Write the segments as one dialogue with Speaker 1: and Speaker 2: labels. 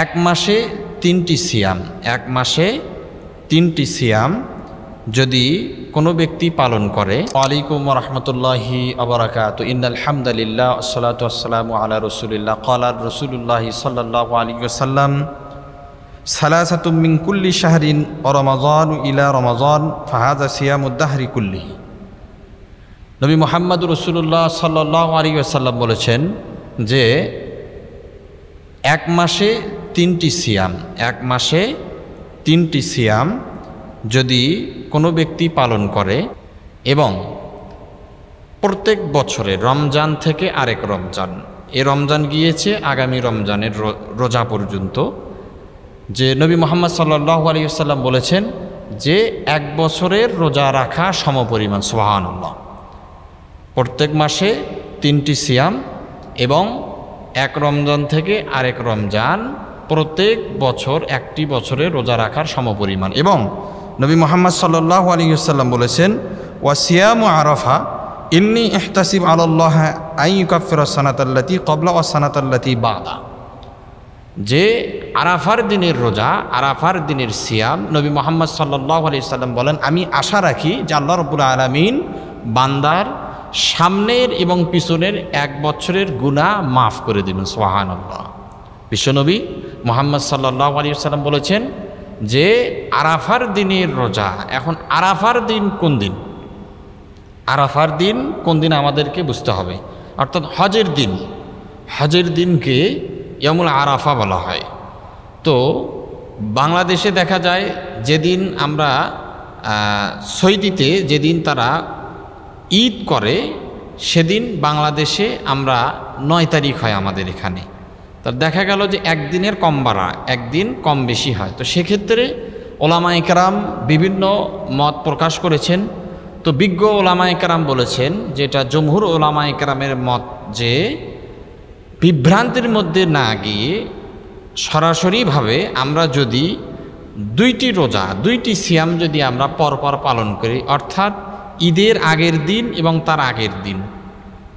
Speaker 1: এক মাসে 3টি সিয়াম, এক মাসে 3টি সিয়াম যদি কোনো ব্যক্তি পালন করে। ওয়ালাইকুম রহমতুল্লাহি আবরাকাতু। ইন্নাল হামদুলিল্লাহ ওয়াসসালাতু ওয়াসসালামু আলা রাসূলিল্লাহ। ক্বালা রাসূলুল্লাহি সাল্লাল্লাহু আলাইহি ওয়াসাল্লাম সালাসাতুম মিন কুল্লি শাহরিন ওয়া রমাযানু ইলা রমাযান ফাহাযা সিয়ামুদ দাহরি কুল্লিহি। নবী মুহাম্মদ রাসূলুল্লাহ সাল্লাল্লাহু আলাইহি ওয়াসাল্লাম বলেছেন যে এক মাসে 3টি সিয়াম, এক মাসে 3টি সিয়াম যদি কোনো ব্যক্তি পালন করে এবং প্রত্যেক বছরে রমজান থেকে আরেক রমজান, এ রমজান গিয়েছে আগামী রমজানের রোজা পর্যন্ত, যে নবী মুহাম্মদ সাল্লাল্লাহু আলাইহি ওয়াসাল্লাম বলেছেন যে এক বছরের রোজা রাখা সমপরিমাণ। সুবহানাল্লাহ। প্রত্যেক মাসে 3টি সিয়াম এবং এক রমজান থেকে আরেক রমজান, প্রত্যেক বছর একটি বছরে রোজা রাখার সমপরিমাণ। এবং নবী মুহাম্মদ সাল্লাল্লাহু আলাইহি ওয়াসাল্লাম বলেছেন ওয়া সিয়ামু আরাফা ইন্নী ইহতাসিব আলাল্লাহ আন ইউকাফিরা সানাতাল্লাতী ক্বাবলা ওয়া সানাতাল্লাতী বাদা। যে আরাফার দিনের রোজা, আরাফার দিনের সিয়াম, নবী মুহাম্মদ সাল্লাল্লাহু আলাইহি ওয়াসাল্লাম বলেন আমি আশা রাখি যে আল্লাহ রাব্বুল আলামিন বান্দার সামনের এবং পিছনের এক বছরের গুনাহ মাফ করে দিবেন। সুবহানাল্লাহ। বিশ্বনবী মুহাম্মদ সাল্লাল্লাহু আলাইহি ওয়াসাল্লাম বলেছেন যে আরাফার দিনের রোজা। এখন আরাফার দিন কোন দিন? আরাফার দিন কোন দিন আমাদেরকে বুঝতে হবে, অর্থাৎ হজের দিন। হজের দিনকে ইয়ামুল আরাফা বলা হয়। তো বাংলাদেশে দেখা যায় যেদিন আমরা সৌদিতে যেদিন তারা ঈদ করে সেদিন বাংলাদেশে আমরা 9 তারিখ হয় আমাদের এখানে। তো দেখা গেল যে একদিনের কম বাড়া, একদিন কম বেশি হয়। তো সেক্ষেত্রে ওলামায়ে কেরাম বিভিন্ন মত প্রকাশ করেছেন। তো বিজ্ঞ ওলামায়ে কেরাম বলেছেন, যেটা জমহুর ওলামায়ে কেরামের মত, যে বিভ্রান্তির মধ্যে না গিয়ে সরাসরিভাবে আমরা যদি 2টি রোজা, 2টি সিয়াম যদি আমরা পরপর পালন করি, অর্থাৎ ঈদের আগের দিন এবং তার আগের দিন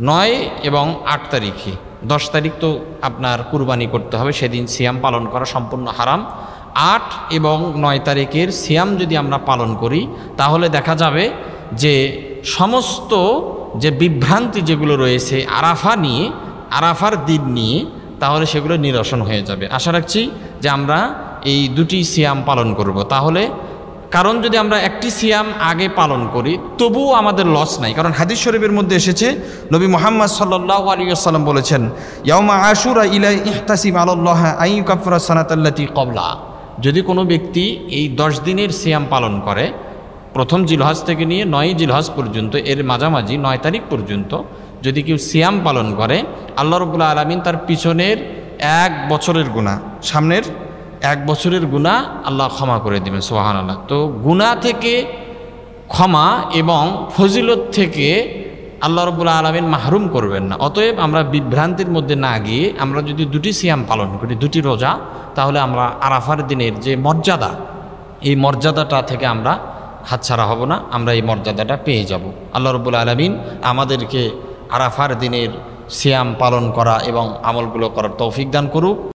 Speaker 1: 9 এবং 8 তারিখে, 10 তারিখ তো আপনার কুরবানি করতে হবে, সেদিন সিয়াম পালন করা সম্পূর্ণ হারাম। 8 এবং 9 তারিখের সিয়াম যদি আমরা পালন করি তাহলে দেখা যাবে যে সমস্ত যে বিভ্রান্তি যেগুলো রয়েছে আরাফা নিয়ে, আরাফার দিন নিয়ে, তাহলে সেগুলো নিরসন হয়ে যাবে। আশা রাখছি যে আমরা এই 2টি সিয়াম পালন করব। তাহলে কারণ যদি আমরা একটি সিয়াম আগে পালন করি তবুও আমাদের লস নাই, কারণ হাদিস শরীফের মধ্যে এসেছে নবী মুহাম্মদ সাল্লাল্লাহু আলাইহি ওয়াসাল্লাম বলেছেন ইয়াউমা আশুরা ইলা ইহতাসিব আলাল্লাহ আন ইউকাফিরা সানাতাল্লাতী ক্বাবলা। যদি কোনো ব্যক্তি এই 10 দিনের সিয়াম পালন করে, প্রথম জিলহজ থেকে নিয়ে 9 জিলহজ পর্যন্ত, এর মাঝামাঝি 9 তারিখ পর্যন্ত যদি কেউ সিয়াম পালন করে, আল্লাহ রাব্বুল আলামিন তার পিছনের 1 বছরের গুনাহ, সামনের 1 বছরের গুনাহ আল্লাহ ক্ষমা করে দেবেন। সুবহানাল্লাহ। তো গুনাহ থেকে ক্ষমা এবং ফজিলত থেকে আল্লাহ রাব্বুল আলামিন মাহরুম করবেন না। অতএব আমরা বিভ্রান্তির মধ্যে না গিয়ে আমরা যদি 2টি সিয়াম পালন করি, 2টি রোজা, তাহলে আমরা আরাফার দিনের যে মর্যাদা, এই মর্যাদাটা থেকে আমরা হাতছাড়া হব না, আমরা এই মর্যাদাটা পেয়ে যাব। আল্লাহ রাব্বুল আলামিন আমাদেরকে আরাফার দিনের সিয়াম পালন করা এবং আমলগুলো করার তৌফিক দান করুক।